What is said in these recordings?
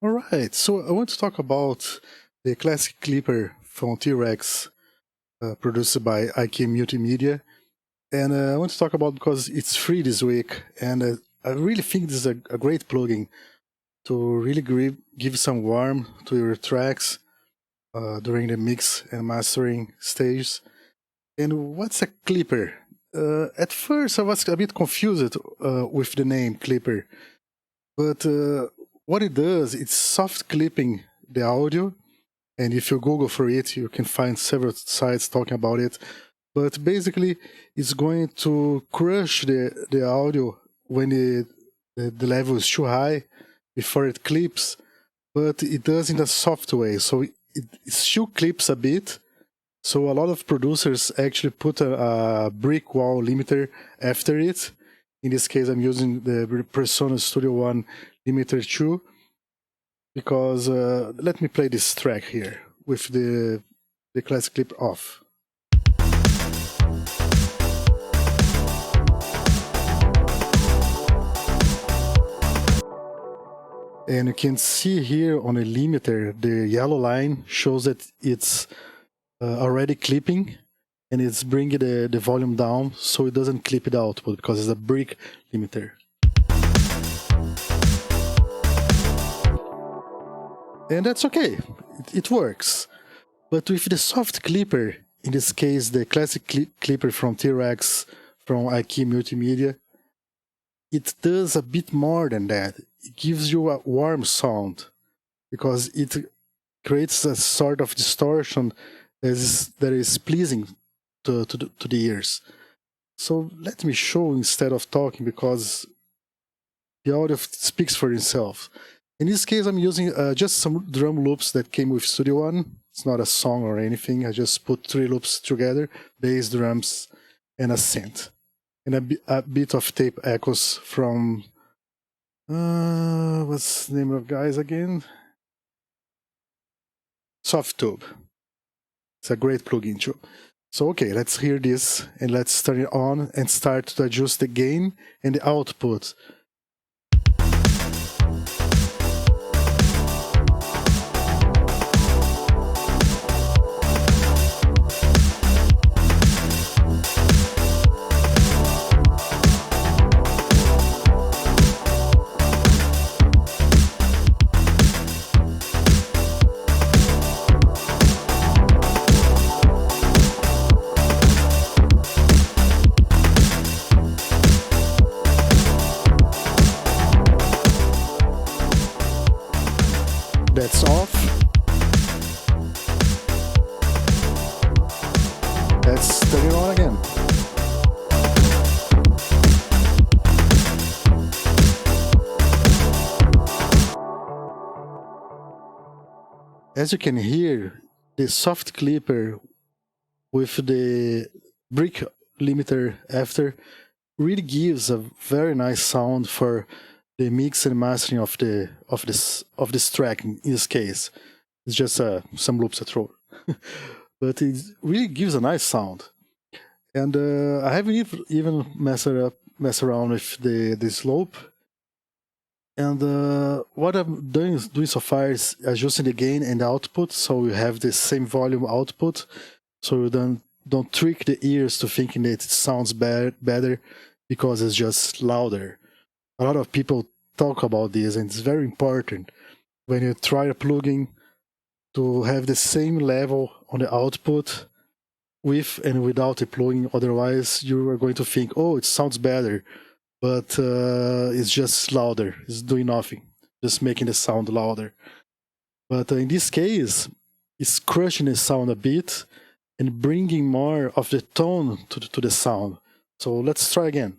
All right, so I want to talk about the classic clipper from T-Rex, produced by IK Multimedia. And I want to talk about because it's free this week, and I really think this is a great plugin to really give some warmth to your tracks during the mix and mastering stage. And what's a clipper? At first, I was a bit confused with the name clipper, but what it does, it's soft clipping the audio. And if you Google for it, you can find several sites talking about it. But basically, it's going to crush the audio when the level is too high before it clips, but it does in a soft way. So it still clips a bit. So a lot of producers actually put a brick wall limiter after it. In this case, I'm using the Persona Studio One limiter 2 because let me play this track here with the classic clip off. And you can see here on a limiter, the yellow line shows that it's already clipping, and it's bringing the volume down so it doesn't clip the output because it's a brick limiter. And that's okay, it works. But with the soft clipper, in this case the classic clipper from T-Rex from IK Multimedia, it does a bit more than that. It gives you a warm sound because it creates a sort of distortion that is pleasing to the ears. So let me show instead of talking because the audio speaks for itself. In this case, I'm using just some drum loops that came with Studio One. It's not a song or anything. I just put 3 loops together, bass, drums, and a synth. And a bit of tape echoes from what's the name of guys again? Softtube. It's a great plugin too. So okay, let's hear this and let's turn it on and start to adjust the gain and the output. That's off. Let's turn it on again. As you can hear, the soft clipper with the brick limiter after really gives a very nice sound for the mix and mastering of this track. In this case, it's just some loops I throw, but it really gives a nice sound. And I haven't even mess around with the slope. And what I'm doing so far is adjusting the gain and the output, so we have the same volume output, so you don't trick the ears to thinking that it sounds better because it's just louder. A lot of people talk about this, and it's very important when you try a plugin to have the same level on the output with and without a plugin. Otherwise, you are going to think, oh, it sounds better, but it's just louder. It's doing nothing, just making the sound louder. But in this case, it's crushing the sound a bit and bringing more of the tone to the sound. So let's try again.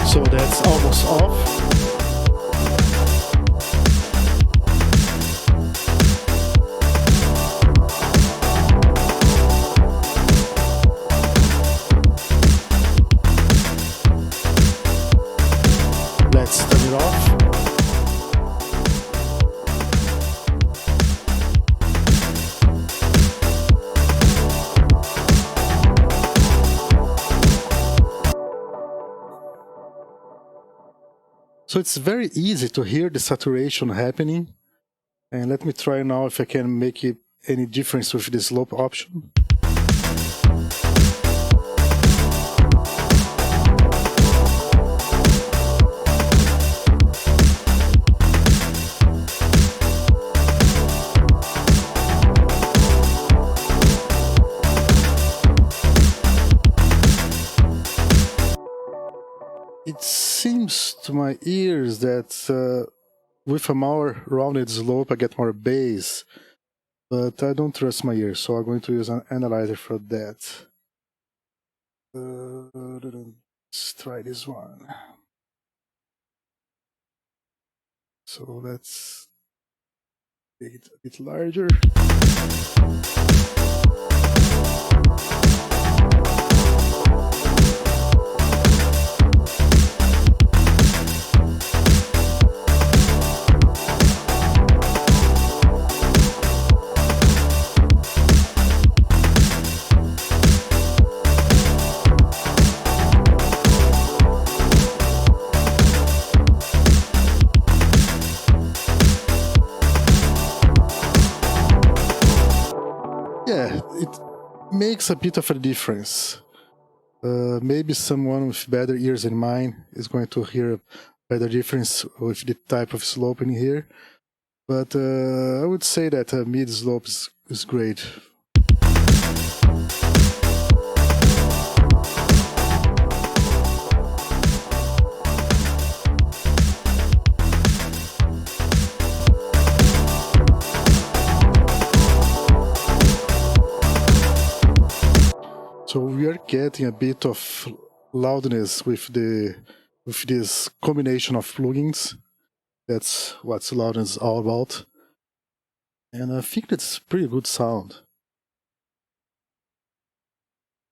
So that's almost off. So it's very easy to hear the saturation happening. And let me try now if I can make it any difference with the slope option. It seems to my ears that with a more rounded slope I get more bass, but I don't trust my ears, so I'm going to use an analyzer for that. Let's try this one. So let's make it a bit larger. Yeah, it makes a bit of a difference. Maybe someone with better ears than mine is going to hear a better difference with the type of slope in here. But I would say that mid slope is great. So we are getting a bit of loudness with this combination of plugins. That's what loudness is all about. And I think that's pretty good sound.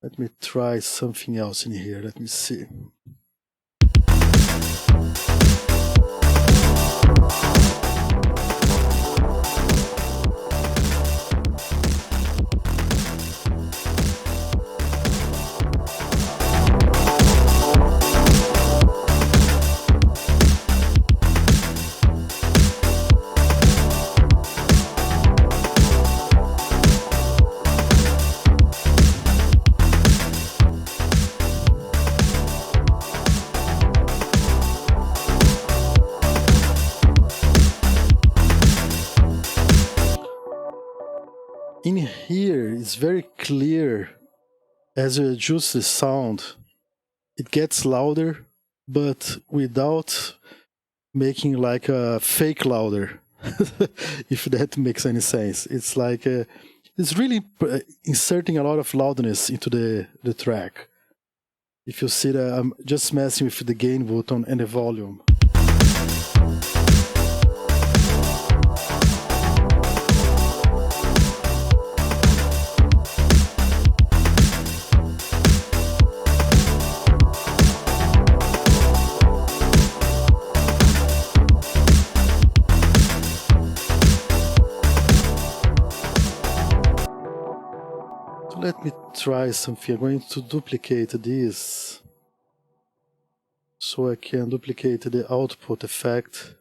Let me try something else in here. Let me see. In here, it's very clear as you adjust the sound, it gets louder, but without making like a fake louder, if that makes any sense. It's like it's really inserting a lot of loudness into the track. If you see that I'm just messing with the gain button and the volume. Let me try something. I'm going to duplicate this so I can duplicate the output effect.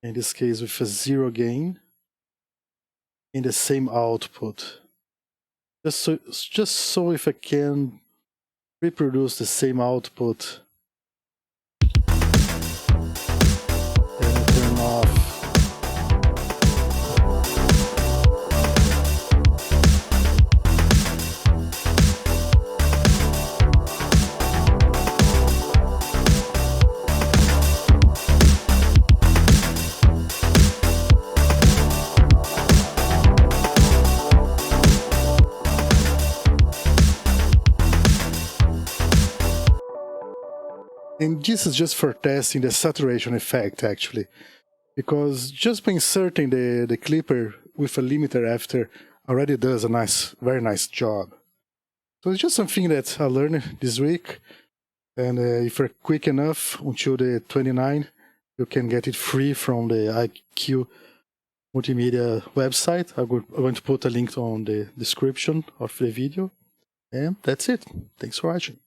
In this case with a 0 gain in the same output. Just so if I can reproduce the same output and turn off. And this is just for testing the saturation effect, actually. Because just by inserting the clipper with a limiter after already does a very nice job. So it's just something that I learned this week. And if you're quick enough until the 29, you can get it free from the IQ Multimedia website. I'm going to put a link on the description of the video. And that's it. Thanks for watching.